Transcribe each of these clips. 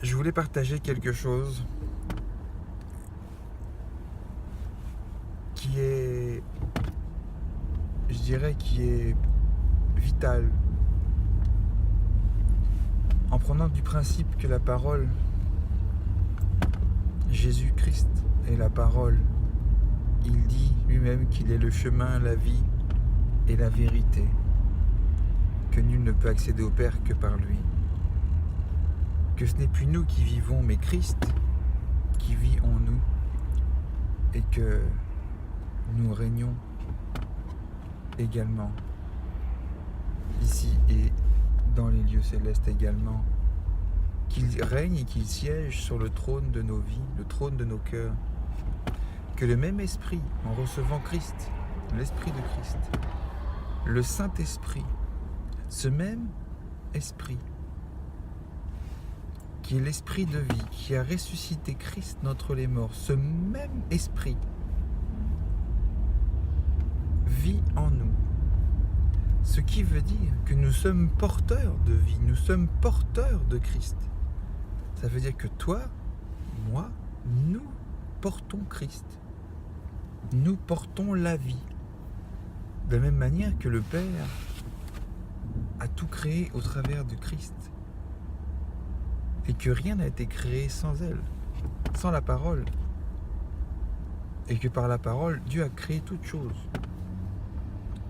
Je voulais partager quelque chose qui est, je dirais, qui est vital, en prenant du principe que la parole, Jésus-Christ est la parole. Il dit lui-même qu'il est le chemin, la vie et la vérité, que nul ne peut accéder au Père que par lui. Que ce n'est plus nous qui vivons, mais Christ qui vit en nous, et que nous régnons également ici et dans les lieux célestes également, qu'il règne et qu'il siège sur le trône de nos vies, le trône de nos cœurs, que le même esprit, en recevant Christ, l'esprit de Christ, le Saint-Esprit, ce même esprit, qui est l'esprit de vie, qui a ressuscité Christ d'entre les morts, ce même esprit vit en nous. Ce qui veut dire que nous sommes porteurs de vie, nous sommes porteurs de Christ. Ça veut dire que toi, moi, nous portons Christ. Nous portons la vie. De la même manière que le Père a tout créé au travers de Christ. Et que rien n'a été créé sans elle, sans la parole. Et que par la parole, Dieu a créé toute chose.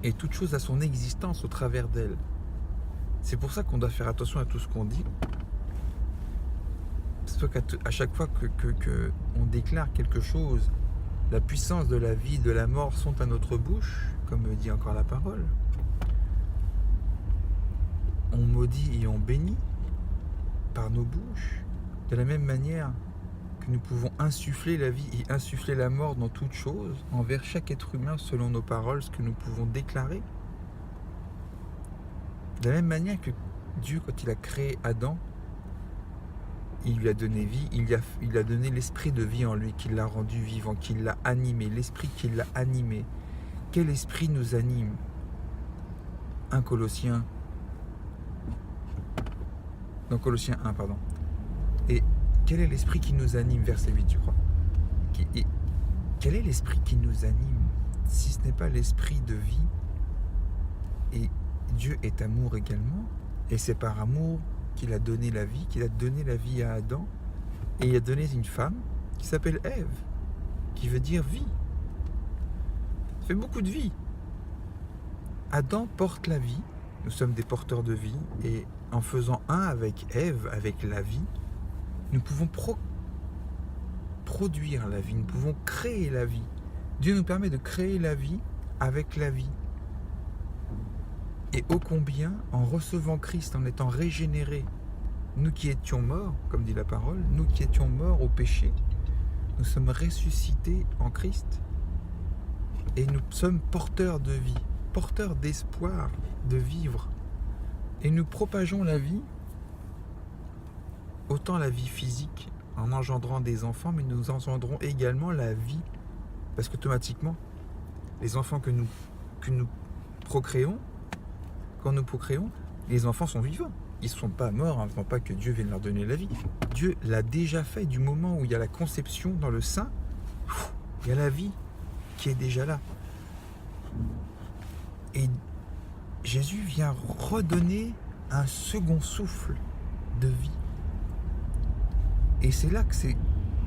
Et toute chose a son existence au travers d'elle. C'est pour ça qu'on doit faire attention à tout ce qu'on dit. C'est qu'à chaque fois que on déclare quelque chose, la puissance de la vie, de la mort sont à notre bouche, comme dit encore la parole. On maudit et on bénit par nos bouches, de la même manière que nous pouvons insuffler la vie et insuffler la mort dans toute chose, envers chaque être humain selon nos paroles, ce que nous pouvons déclarer. De la même manière que Dieu, quand il a créé Adam, il lui a donné vie, il a donné l'esprit de vie en lui, qui l'a rendu vivant, qui l'a animé, l'esprit qui l'a animé. Quel esprit nous anime? 1 Colossiens. Dans Colossiens 1, pardon. Et quel est l'esprit qui nous anime, verset 8, je crois. Quel est l'esprit qui nous anime, si ce n'est pas l'esprit de vie? Et Dieu est amour également, et c'est par amour qu'il a donné la vie, qu'il a donné la vie à Adam, et il a donné une femme qui s'appelle Ève, qui veut dire vie. Ça fait beaucoup de vie. Adam porte la vie, nous sommes des porteurs de vie, et en faisant un avec Ève, avec la vie, nous pouvons produire la vie, nous pouvons créer la vie. Dieu nous permet de créer la vie avec la vie. Et ô combien, en recevant Christ, en étant régénérés, nous qui étions morts, comme dit la parole, nous qui étions morts au péché, nous sommes ressuscités en Christ. Et nous sommes porteurs de vie, porteurs d'espoir de vivre. Et nous propageons la vie, autant la vie physique, en engendrant des enfants, mais nous engendrons également la vie. Parce qu'automatiquement, les enfants que nous procréons, quand nous procréons, les enfants sont vivants. Ils ne sont pas morts en attendant pas que Dieu vienne leur donner la vie. Dieu l'a déjà fait du moment où il y a la conception dans le sein. Il y a la vie qui est déjà là. Et Jésus vient redonner un second souffle de vie. Et c'est là que c'est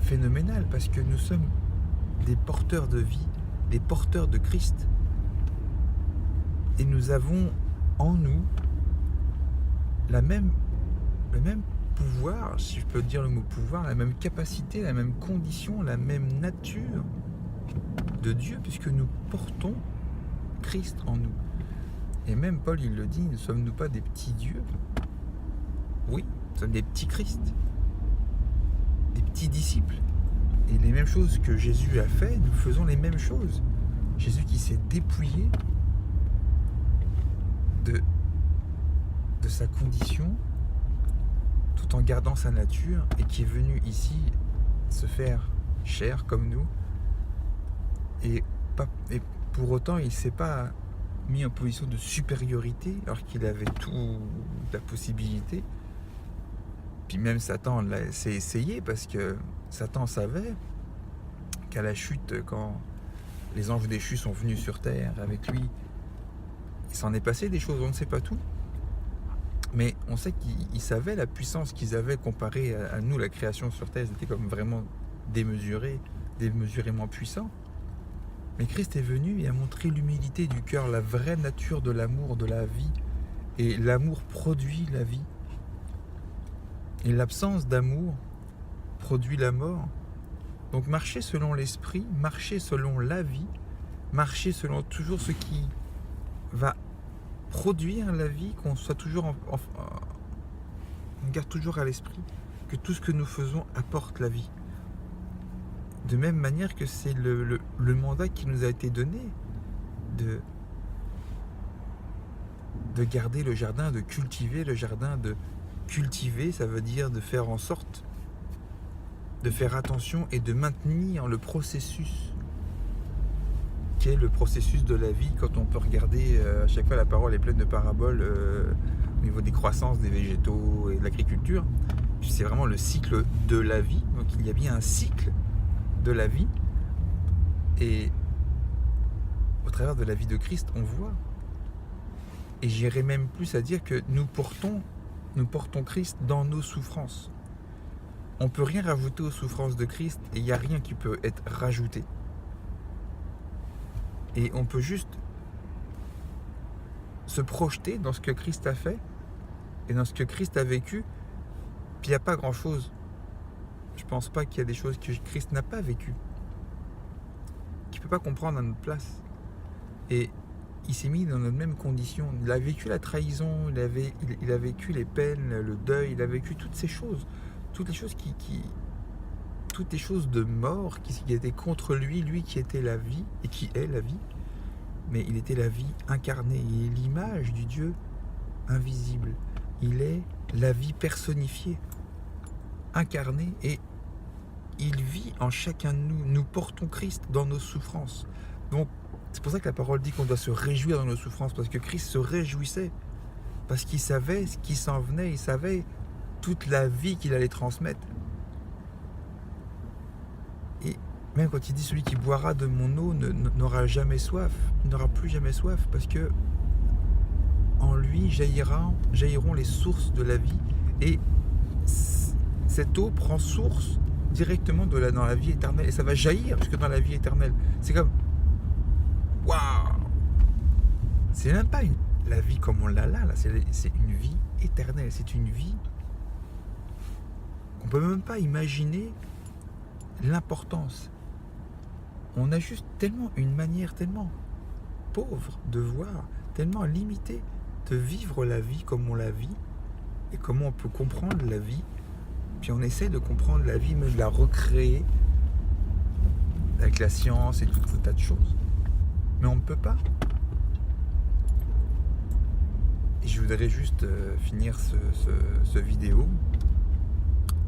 phénoménal, parce que nous sommes des porteurs de vie, des porteurs de Christ. Et nous avons en nous le même pouvoir, si je peux dire le mot pouvoir, la même capacité, la même condition, la même nature de Dieu, puisque nous portons Christ en nous. Et même Paul, il le dit, ne sommes-nous pas des petits dieux? Oui, nous sommes des petits Christ, des petits disciples. Et les mêmes choses que Jésus a fait, nous faisons les mêmes choses. Jésus qui s'est dépouillé de sa condition, tout en gardant sa nature, et qui est venu ici se faire chair comme nous. Et pour autant, il ne s'est pas mis en position de supériorité, alors qu'il avait toute la possibilité. Puis même Satan s'est essayé, parce que Satan savait qu'à la chute, quand les anges déchus sont venus sur terre avec lui, il s'en est passé des choses, on ne sait pas tout. Mais on sait qu'ils savaient la puissance qu'ils avaient comparée à nous, la création sur terre, c'était comme vraiment démesurément puissant. Mais Christ est venu et a montré l'humilité du cœur, la vraie nature de l'amour, de la vie. Et l'amour produit la vie. Et l'absence d'amour produit la mort. Donc marcher selon l'esprit, marcher selon la vie, marcher selon toujours ce qui va produire la vie, qu'on soit toujours on garde toujours à l'esprit que tout ce que nous faisons apporte la vie. De même manière que c'est le mandat qui nous a été donné de garder le jardin, de cultiver le jardin. De cultiver, ça veut dire de faire en sorte, de faire attention et de maintenir le processus qui est le processus de la vie. Quand on peut regarder, à chaque fois la parole est pleine de paraboles au niveau des croissances des végétaux et de l'agriculture. C'est vraiment le cycle de la vie. Donc il y a bien un cycle de la vie, et au travers de la vie de Christ on voit, et j'irais même plus à dire que nous portons Christ dans nos souffrances. On ne peut rien rajouter aux souffrances de Christ, et il n'y a rien qui peut être rajouté, et on peut juste se projeter dans ce que Christ a fait et dans ce que Christ a vécu. Puis il n'y a pas grand chose. Je pense pas qu'il y a des choses que Christ n'a pas vécues, qu'il ne peut pas comprendre à notre place. Et il s'est mis dans notre même condition. Il a vécu la trahison, il a vécu les peines, le deuil, il a vécu toutes ces choses. Toutes les choses toutes les choses de mort qui étaient contre lui qui était la vie et qui est la vie. Mais il était la vie incarnée. Il est l'image du Dieu invisible. Il est la vie personnifiée, incarné, et il vit en chacun de nous. Nous portons Christ dans nos souffrances. Donc c'est pour ça que la parole dit qu'on doit se réjouir dans nos souffrances, parce que Christ se réjouissait, parce qu'il savait ce qui s'en venait, il savait toute la vie qu'il allait transmettre. Et même quand il dit celui qui boira de mon eau n'aura jamais soif, il n'aura plus jamais soif, parce que en lui jailliront les sources de la vie. Et cette eau prend source directement dans la vie éternelle, et ça va jaillir jusque dans la vie éternelle. C'est comme waouh, c'est même pas la vie comme on l'a là, c'est une vie éternelle, c'est une vie qu'on peut même pas imaginer l'importance. On a juste tellement une manière tellement pauvre de voir, tellement limitée de vivre la vie comme on la vit, et comment on peut comprendre la vie. Puis on essaie de comprendre la vie, mais de la recréer avec la science et tout un tas de choses. Mais on ne peut pas. Et je voudrais juste finir ce vidéo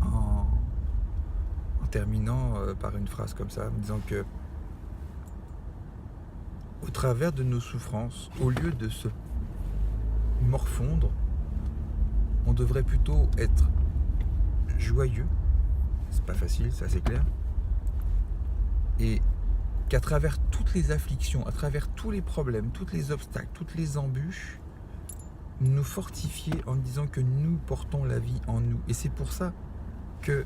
en terminant par une phrase comme ça, en disant que au travers de nos souffrances, au lieu de se morfondre, on devrait plutôt être joyeux. C'est pas facile, ça c'est clair. Et qu'à travers toutes les afflictions, à travers tous les problèmes, tous les obstacles, toutes les embûches, nous fortifier en disant que nous portons la vie en nous. Et c'est pour ça que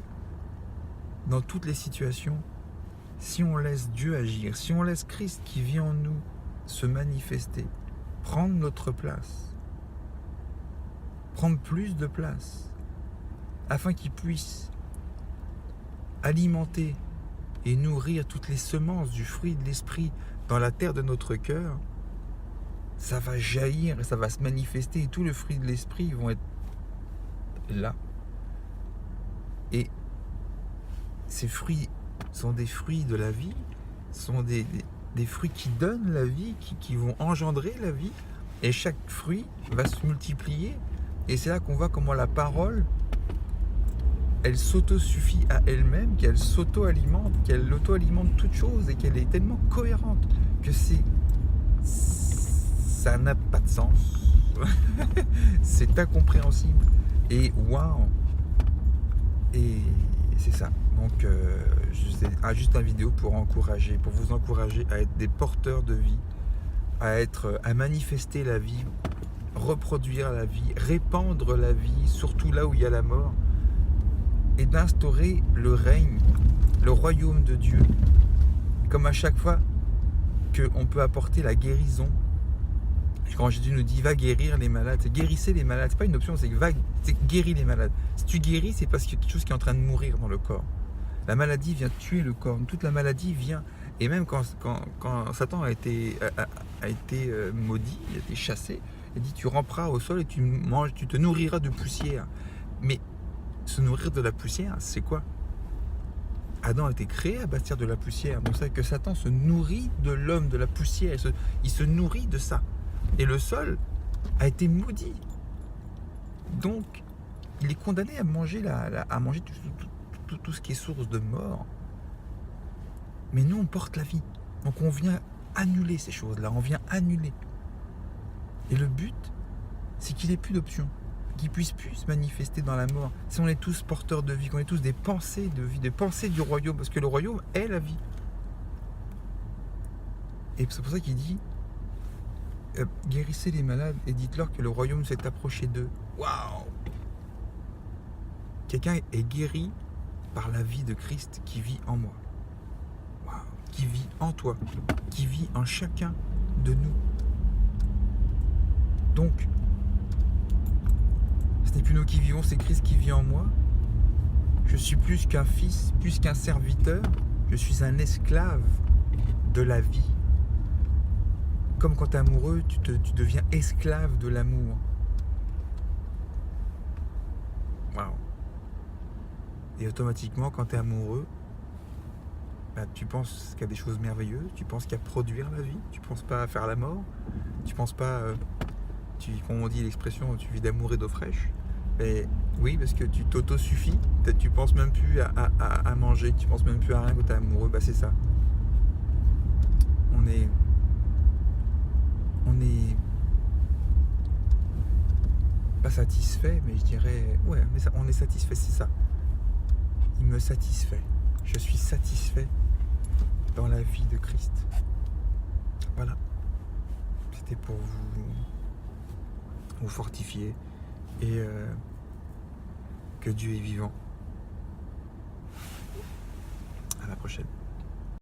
dans toutes les situations, si on laisse Dieu agir, si on laisse Christ qui vit en nous se manifester, prendre notre place, prendre plus de place, afin qu'il puisse alimenter et nourrir toutes les semences du fruit de l'esprit dans la terre de notre cœur, ça va jaillir et ça va se manifester, et tous les fruits de l'esprit vont être là. Et ces fruits sont des fruits de la vie, sont des fruits qui donnent la vie, qui vont engendrer la vie, et chaque fruit va se multiplier. Et c'est là qu'on voit comment la parole, elle s'auto-suffit à elle-même, qu'elle s'auto-alimente, qu'elle auto-alimente toute chose, et qu'elle est tellement cohérente que ça n'a pas de sens. C'est incompréhensible. Et waouh, Et c'est ça. Donc, c'est juste une vidéo pour vous encourager à être des porteurs de vie, à manifester la vie, reproduire la vie, répandre la vie, surtout là où il y a la mort, et d'instaurer le règne, le royaume de Dieu. Comme à chaque fois qu'on peut apporter la guérison, quand Jésus nous dit va guérir les malades, c'est guérissez les malades, c'est pas une option, c'est guéris les malades. Si tu guéris, c'est parce qu'il y a quelque chose qui est en train de mourir dans le corps. La maladie vient tuer le corps, toute la maladie vient, et même quand Satan a été maudit, il a été chassé, il dit tu ramperas au sol et tu te nourriras de poussière. Mais se nourrir de la poussière, c'est quoi? Adam a été créé à bâtir de la poussière, donc c'est que Satan se nourrit de l'homme, de la poussière, il se nourrit de ça. Et le sol a été maudit. Donc, il est condamné à manger, tout ce qui est source de mort. Mais nous, on porte la vie. Donc, on vient annuler ces choses-là. On vient annuler. Et le but, c'est qu'il n'ait plus d'option. Qu'il puisse plus se manifester dans la mort. Si on est tous porteurs de vie, qu'on est tous des pensées de vie, des pensées du royaume, parce que le royaume est la vie. Et c'est pour ça qu'il dit guérissez les malades et dites-leur que le royaume s'est approché d'eux. Waouh! Quelqu'un est guéri par la vie de Christ qui vit en moi. Waouh! Qui vit en toi, qui vit en chacun de nous. Donc, ce n'est plus nous qui vivons, c'est Christ qui vit en moi. Je suis plus qu'un fils, plus qu'un serviteur. Je suis un esclave de la vie. Comme quand tu es amoureux, tu deviens esclave de l'amour. Waouh. Et automatiquement, quand tu es amoureux, tu penses qu'il y a des choses merveilleuses, tu penses qu'à produire la vie, tu penses pas à faire la mort, tu penses pas, comme on dit l'expression, tu vis d'amour et d'eau fraîche. Mais oui, parce que tu t'auto-suffis, tu penses même plus à manger, tu penses même plus à rien quand tu es amoureux, c'est ça. On est pas satisfait, mais je dirais, ouais, mais on est satisfait, c'est ça. Il me satisfait. Je suis satisfait dans la vie de Christ. Voilà. C'était pour vous fortifier et que Dieu est vivant. À la prochaine.